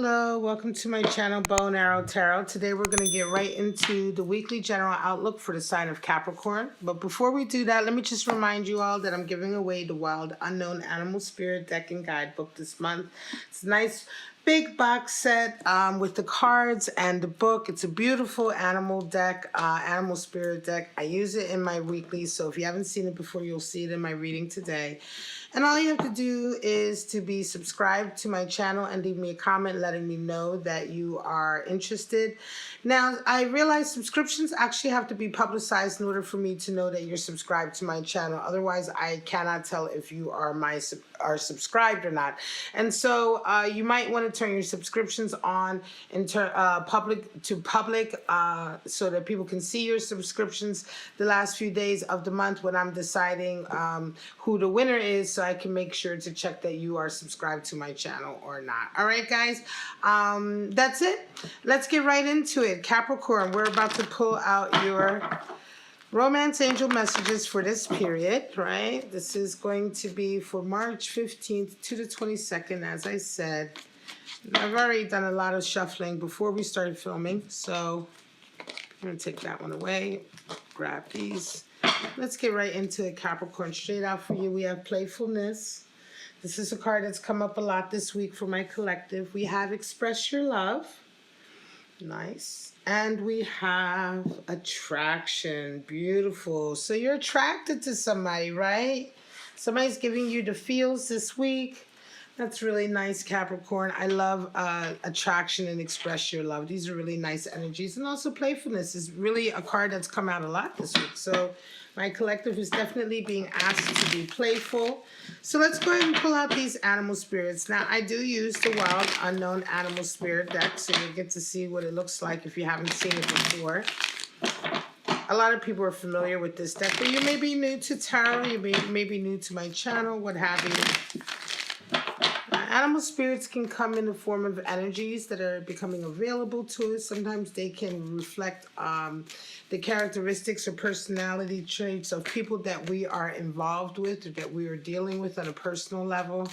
Hello, welcome to my channel, Bow and Arrow Tarot. Today we're going to get right into the weekly general outlook for the sign of Capricorn. But before we do that, let me just remind you all that I'm giving away the Wild Unknown Animal Spirit Deck and Guidebook this month. It's a nice big box set with the cards and the book. It's a beautiful animal deck, animal spirit deck. I use it in my weekly, so if you haven't seen it before, you'll see it in my reading today. And all you have to do is to be subscribed to my channel and leave me a comment letting me know that you are interested. Now, I realize subscriptions actually have to be publicized in order for me to know that you're subscribed to my channel. Otherwise, I cannot tell if you are subscribed or not. And so you might want to turn your subscriptions on in public so that people can see your subscriptions the last few days of the month when I'm deciding who the winner is, so I can make sure to check that you are subscribed to my channel or not. All right, guys, that's it. Let's get right into it. Capricorn, we're about to pull out your romance angel messages for this period, right? This is going to be for March 15th to the 22nd, as I said. I've already done a lot of shuffling before we started filming, so I'm going to take that one away. Grab these. Let's get right into it, Capricorn. Straight out for you, we have playfulness. This is a card that's come up a lot this week for my collective. We have express your love. Nice. And we have attraction. Beautiful. So you're attracted to somebody, right? Somebody's giving you the feels this week. That's really nice, Capricorn. I love attraction and express your love. These are really nice energies. And also playfulness is really a card that's come out a lot this week. So my collective is definitely being asked to be playful. So let's go ahead and pull out these animal spirits. Now, I do use the Wild Unknown Animal Spirit deck, so you get to see what it looks like if you haven't seen it before. A lot of people are familiar with this deck, but you may be new to tarot, you may be new to my channel, what have you. Animal spirits can come in the form of energies that are becoming available to us. Sometimes they can reflect the characteristics or personality traits of people that we are involved with or that we are dealing with on a personal level.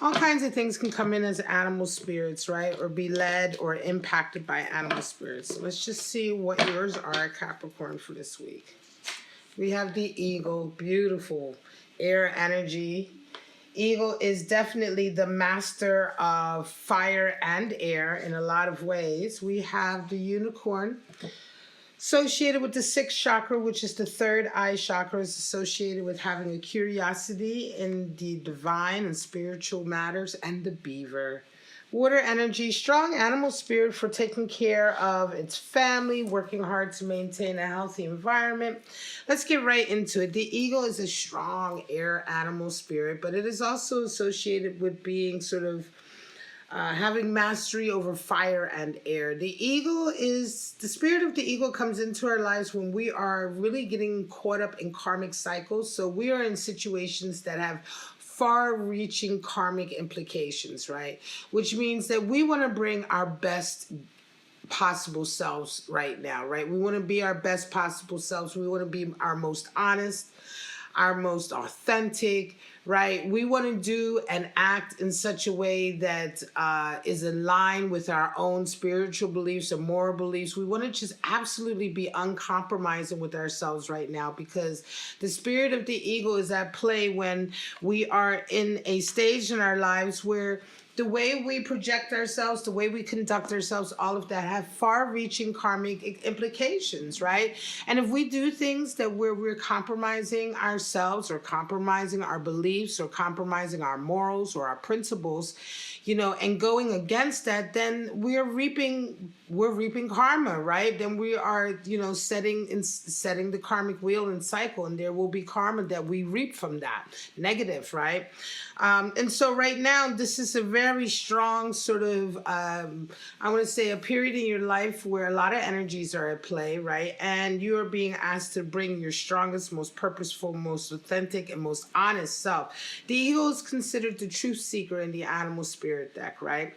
All kinds of things can come in as animal spirits, right? Or be led or impacted by animal spirits. So let's just see what yours are, Capricorn, for this week. We have the eagle, beautiful air energy. Eagle is definitely the master of fire and air in a lot of ways. We have the unicorn associated with the sixth chakra, which is the third eye chakra, is associated with having a curiosity in the divine and spiritual matters, and the beaver. Water energy, strong animal spirit for taking care of its family, working hard to maintain a healthy environment. Let's get right into it. The eagle is a strong air animal spirit, but it is also associated with being sort of having mastery over fire and air. The spirit of the eagle comes into our lives when we are really getting caught up in karmic cycles. So we are in situations that have far-reaching karmic implications, right? Which means that we want to bring our best possible selves right now, right? We want to be our best possible selves. We want to be our most honest, our most authentic, right? We want to do and act in such a way that is in line with our own spiritual beliefs and moral beliefs. We want to just absolutely be uncompromising with ourselves right now, because the spirit of the eagle is at play when we are in a stage in our lives where the way we project ourselves, the way we conduct ourselves, all of that have far-reaching karmic implications, right? And if we do things that we're compromising ourselves or compromising our beliefs or compromising our morals or our principles, you know, and going against that, then we're reaping karma, right? Then we are, you know, setting the karmic wheel and cycle, and there will be karma that we reap from that, negative, right? And so right now, this is a very strong sort of, I want to say, a period in your life where a lot of energies are at play, right? And you are being asked to bring your strongest, most purposeful, most authentic, and most honest self. The eagle is considered the truth seeker in the animal spirit deck, right?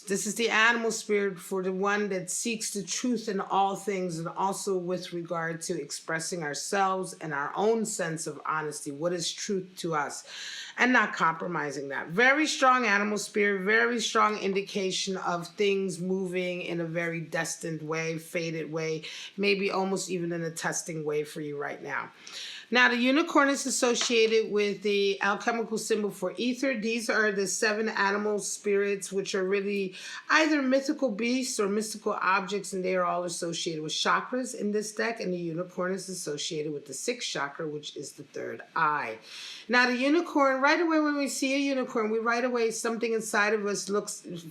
This is the animal spirit for the one that seeks the truth in all things, and also with regard to expressing ourselves and our own sense of honesty. What is truth to us? And not compromising that. Very strong animal spirit. Spirit, very strong indication of things moving in a very destined way, fated way, maybe almost even in a testing way for you right now. Now, the unicorn is associated with the alchemical symbol for ether. These are the 7 animal spirits, which are really either mythical beasts or mystical objects, and they are all associated with chakras in this deck. And the unicorn is associated with the 6th chakra, which is the 3rd eye. Now, the unicorn, right away when we see a unicorn, we right away, something inside of us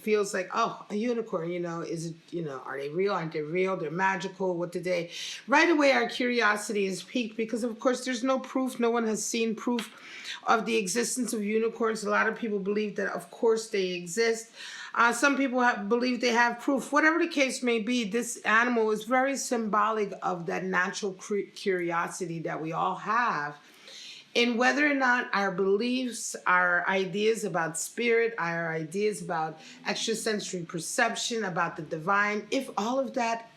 feels like, oh, a unicorn, is it, are they real? Aren't they real? They're magical. What did they? Right away, our curiosity is piqued because, of course, there's no proof. No one has seen proof of the existence of unicorns. A lot of people believe that, of course, they exist. Some people believe they have proof. Whatever the case may be, this animal is very symbolic of that natural curiosity that we all have in whether or not our beliefs, our ideas about spirit, our ideas about extrasensory perception, about the divine, if all of that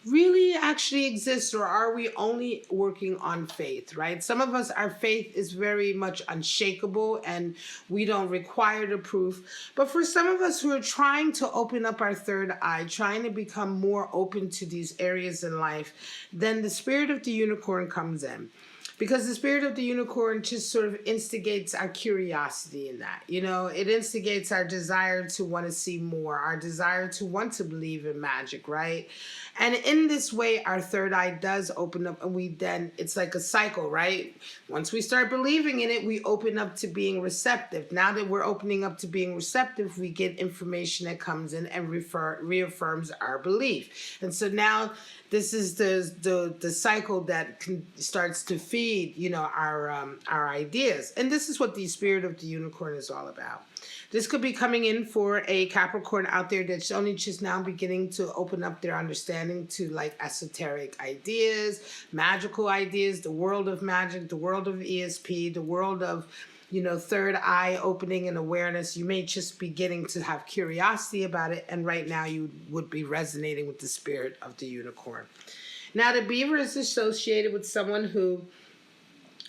really actually exists, or are we only working on faith, right? Some of us, our faith is very much unshakable and we don't require the proof. But for some of us who are trying to open up our 3rd eye, trying to become more open to these areas in life, then the spirit of the unicorn comes in. Because the spirit of the unicorn just sort of instigates our curiosity in that. It instigates our desire to want to see more, our desire to want to believe in magic, right? And in this way, our 3rd eye does open up, and it's like a cycle, right? Once we start believing in it, we open up to being receptive. Now that we're opening up to being receptive, we get information that comes in and reaffirms our belief. And so now this is the cycle that starts to feed, our ideas. And this is what the spirit of the unicorn is all about. This could be coming in for a Capricorn out there that's only just now beginning to open up their understanding to like esoteric ideas, magical ideas, the world of magic, the world of ESP, the world of, 3rd eye opening and awareness. You may just be getting to have curiosity about it, and right now you would be resonating with the spirit of the unicorn. Now, the beaver is associated with someone who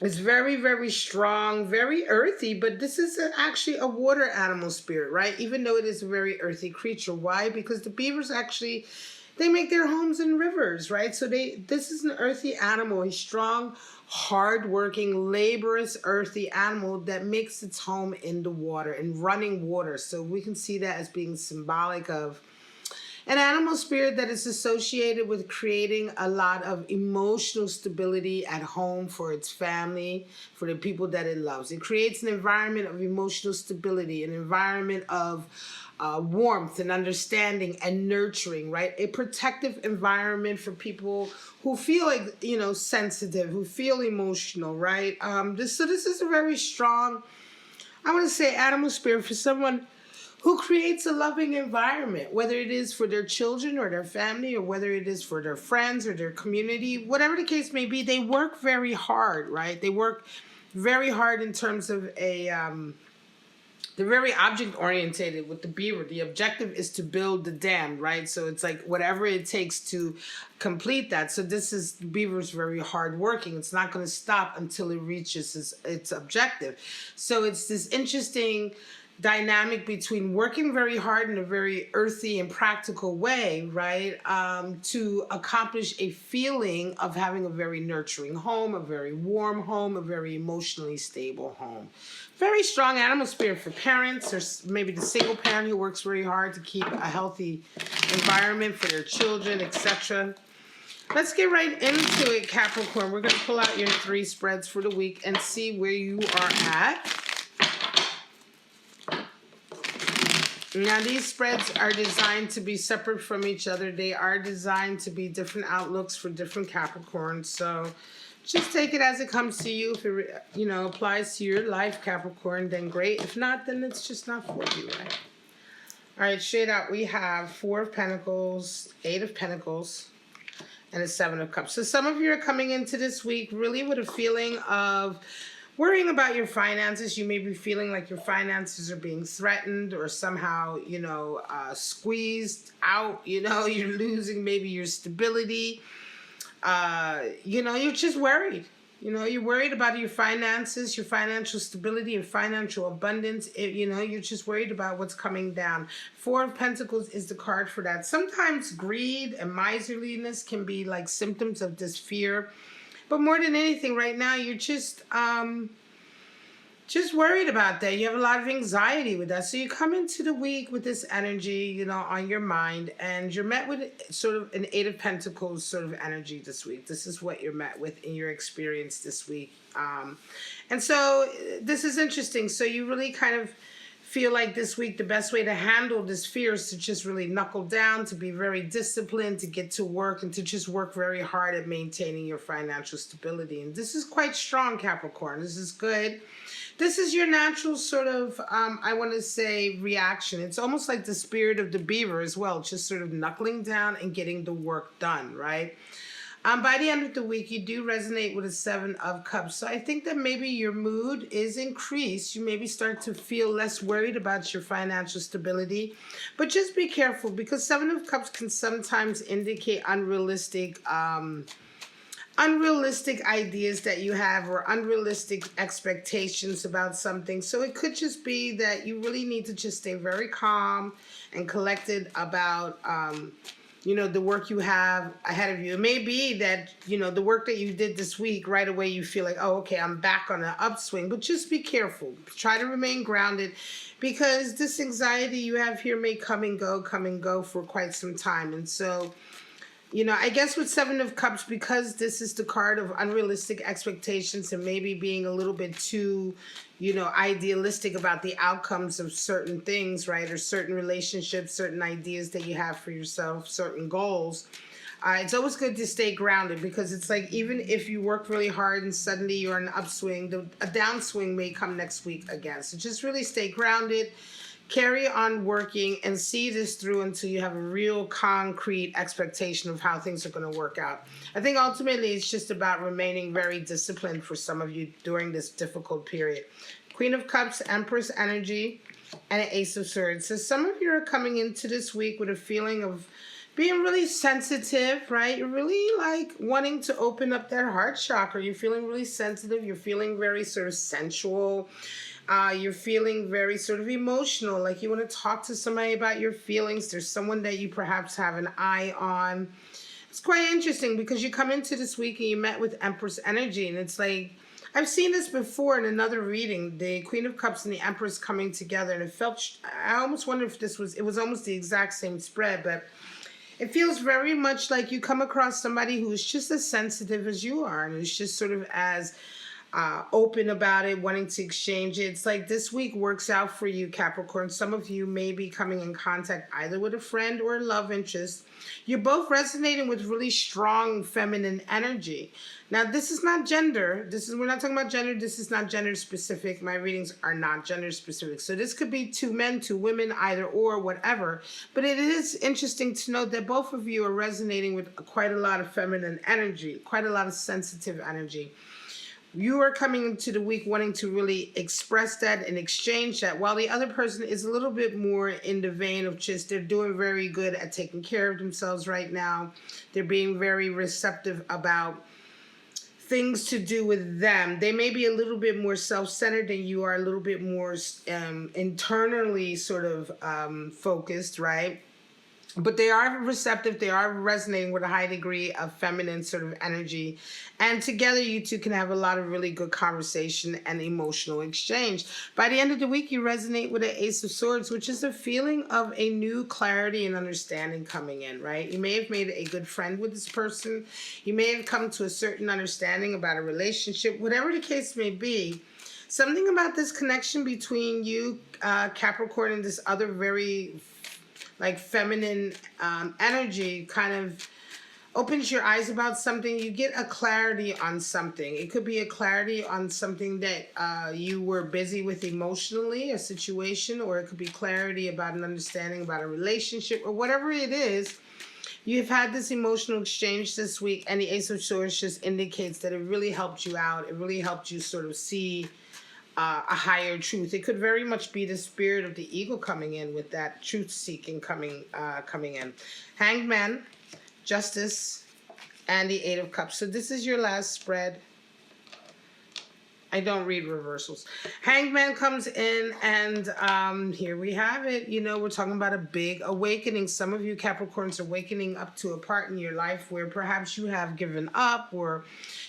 is very, very strong, very earthy, but this is actually a water animal spirit, right? Even though it is a very earthy creature. Why? Because the beavers actually, they make their homes in rivers, right? So this is an earthy animal, a strong, hard-working, laborious, earthy animal that makes its home in the water, in running water. So we can see that as being symbolic of an animal spirit that is associated with creating a lot of emotional stability at home for its family, for the people that it loves. It creates an environment of emotional stability, an environment of warmth and understanding and nurturing, right? A protective environment for people who feel like, sensitive, who feel emotional, right? This is a very strong, I want to say, animal spirit for someone who creates a loving environment, whether it is for their children or their family, or whether it is for their friends or their community, whatever the case may be. They work very hard, right? They work very hard in terms of they're very object-oriented with the beaver. The objective is to build the dam, right? So it's like whatever it takes to complete that. So the beaver's very hard-working. It's not going to stop until it reaches its objective. So it's this interesting dynamic between working very hard in a very earthy and practical way, right, to accomplish a feeling of having a very nurturing home, a very warm home, a very emotionally stable home. Very strong animal spirit for parents, or maybe the single parent who works very hard to keep a healthy environment for their children, etc. Let's get right into it, Capricorn. We're going to pull out your 3 spreads for the week and see where you are at. Now, these spreads are designed to be separate from each other. They are designed to be different outlooks for different Capricorns. So just take it as it comes to you. If it, applies to your life, Capricorn, then great. If not, then it's just not for you, right? All right, straight out, we have 4 of Pentacles, 8 of Pentacles, and a 7 of Cups. So some of you are coming into this week really with a feeling of worrying about your finances. You may be feeling like your finances are being threatened or somehow, squeezed out. You're losing maybe your stability. You're just worried. You know, you're worried about your finances, your financial stability, your financial abundance. You know, you're just worried about what's coming down. Four of Pentacles is the card for that. Sometimes greed and miserliness can be like symptoms of this fear. But more than anything, right now, you're just worried about that. You have a lot of anxiety with that. So you come into the week with this energy, you know, on your mind, and you're met with sort of an Eight of Pentacles sort of energy this week. This is what you're met with in your experience this week. And so this is interesting. So you really kind of feel like this week the best way to handle this fear is to just really knuckle down, to be very disciplined, to get to work, and to just work very hard at maintaining your financial stability. And this is quite strong, Capricorn. This is good. This is your natural sort of, I want to say, reaction. It's almost like the spirit of the beaver as well, just sort of knuckling down and getting the work done, right? By the end of the week, you do resonate with a Seven of Cups. So I think that maybe your mood is increased. You maybe start to feel less worried about your financial stability. But just be careful, because Seven of Cups can sometimes indicate unrealistic ideas that you have, or unrealistic expectations about something. So it could just be that you really need to just stay very calm and collected about you know, the work you have ahead of you. It may be that, you know, the work that you did this week, right away you feel like, oh, okay, I'm back on an upswing. But just be careful. Try to remain grounded, because this anxiety you have here may come and go for quite some time. And so, you know, I guess with Seven of Cups, because this is the card of unrealistic expectations and maybe being a little bit too, you know, idealistic about the outcomes of certain things, right? Or certain relationships, certain ideas that you have for yourself, certain goals. It's always good to stay grounded, because it's like, even if you work really hard and suddenly you're in an upswing, a downswing may come next week again. So just really stay grounded. Carry on working and see this through until you have a real concrete expectation of how things are going to work out. I think ultimately it's just about remaining very disciplined for some of you during this difficult period. Queen of Cups, Empress energy, and an Ace of Swords. So some of you are coming into this week with a feeling of being really sensitive, right? You're really like wanting to open up that heart chakra. You're feeling really sensitive. You're feeling very sort of sensual. You're feeling very sort of emotional, like you want to talk to somebody about your feelings. There's someone that you perhaps have an eye on. It's quite interesting, because you come into this week and you met with Empress energy, and it's like, I've seen this before in another reading, the Queen of Cups and the Empress coming together, and it felt, I almost wonder if it was almost the exact same spread, but it feels very much like you come across somebody who's just as sensitive as you are, and who's just sort of as open about it, wanting to exchange it. It's like this week works out for you, Capricorn. Some of you may be coming in contact either with a friend or a love interest. You're both resonating with really strong feminine energy. Now, this is not gender. We're not talking about gender. This is not gender specific. My readings are not gender specific. So this could be two men, two women, either or, whatever. But it is interesting to note that both of you are resonating with quite a lot of feminine energy, quite a lot of sensitive energy. You are coming into the week wanting to really express that and exchange that, while the other person is a little bit more in the vein of just, they're doing very good at taking care of themselves right now. They're being very receptive about things to do with them. They may be a little bit more self-centered than you are, a little bit more internally sort of focused, right? But they are receptive. They are resonating with a high degree of feminine sort of energy. And together you two can have a lot of really good conversation and emotional exchange. By the end of the week, you resonate with an Ace of Swords, which is a feeling of a new clarity and understanding coming in, right? You may have made a good friend with this person. You may have come to a certain understanding about a relationship. Whatever the case may be, something about this connection between you, Capricorn, and this other very like feminine energy kind of opens your eyes about something. You get a clarity on something. It could be a clarity on something that you were busy with emotionally, a situation, or it could be clarity about an understanding about a relationship, or whatever it is. You've had this emotional exchange this week, and the Ace of Swords just indicates that it really helped you out. It really helped you sort of see a higher truth. It could very much be the spirit of the eagle coming in with that truth-seeking coming in. Hanged Man, Justice, and the Eight of Cups. So this is your last spread. I don't read reversals. Hangman comes in, and here we have it. You know, we're talking about a big awakening. Some of you Capricorns are wakening up to a part in your life where perhaps you have given up, or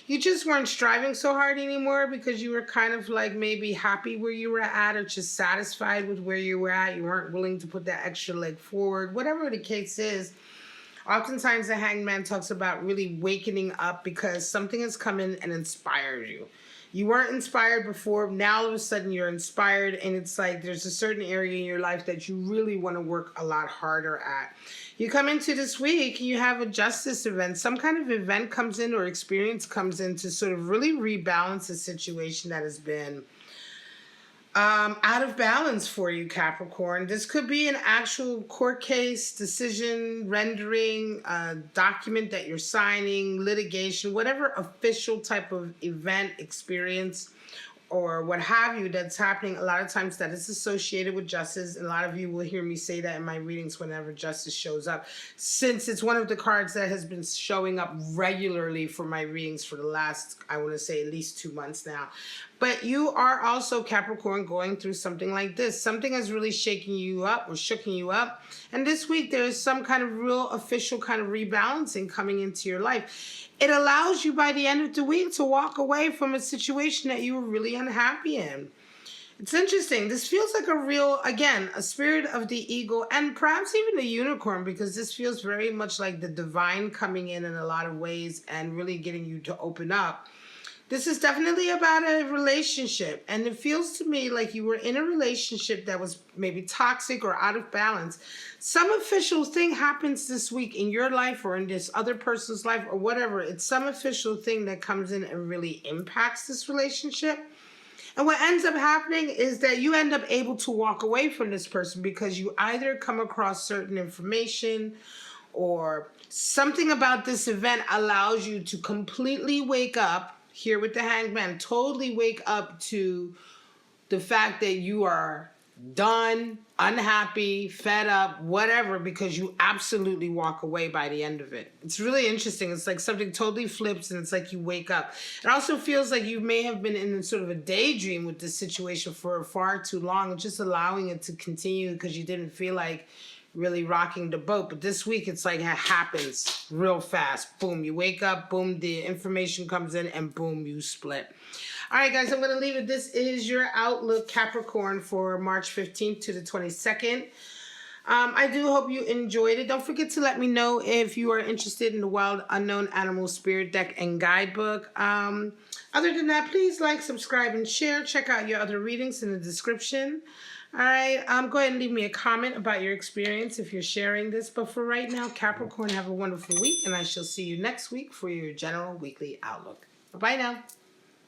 you just weren't striving so hard anymore because you were kind of like maybe happy where you were at, or just satisfied with where you were at. You weren't willing to put that extra leg forward. Whatever the case is, oftentimes the Hangman talks about really wakening up because something has come in and inspired you. You weren't inspired before. Now all of a sudden you're inspired, and it's like there's a certain area in your life that you really want to work a lot harder at. You come into this week, you have a justice event. Some kind of event comes in or experience comes in to sort of really rebalance a situation that has been out of balance for you, Capricorn. This could be an actual court case, decision, rendering, a document that you're signing, litigation, whatever official type of event, experience, or what have you that's happening. A lot of times that is associated with justice, and a lot of you will hear me say that in my readings whenever justice shows up, since it's one of the cards that has been showing up regularly for my readings for the last, I want to say, at least 2 months now. But you are also, Capricorn, going through something like this. Something has really shaken you up or shooken you up. And this week there is some kind of real official kind of rebalancing coming into your life. It allows you by the end of the week to walk away from a situation that you were really unhappy in. It's interesting. This feels like a real, again, a spirit of the eagle, and perhaps even the unicorn, because this feels very much like the divine coming in a lot of ways and really getting you to open up. This is definitely about a relationship, and it feels to me like you were in a relationship that was maybe toxic or out of balance. Some official thing happens this week in your life or in this other person's life or whatever. It's some official thing that comes in and really impacts this relationship. And what ends up happening is that you end up able to walk away from this person because you either come across certain information or something about this event allows you to completely wake up here with the Hangman, totally wake up to the fact that you are done, unhappy, fed up, whatever, because you absolutely walk away by the end of it. It's really interesting. It's like something totally flips, and it's like you wake up. It also feels like you may have been in sort of a daydream with this situation for far too long, just allowing it to continue because you didn't feel like really rocking the boat. But this week it's like it happens real fast. Boom, you wake up, boom, the information comes in, and boom, you split. All right, guys, I'm going to leave it. This is your outlook, Capricorn, for March 15th to the 22nd. I do hope you enjoyed it. Don't forget to let me know if you are interested in the Wild Unknown Animal Spirit Deck and Guidebook. Other than that, please like, subscribe, and share. Check out your other readings in the description. All right, go ahead and leave me a comment about your experience if you're sharing this. But for right now, Capricorn, have a wonderful week, and I shall see you next week for your general weekly outlook. Bye-bye now.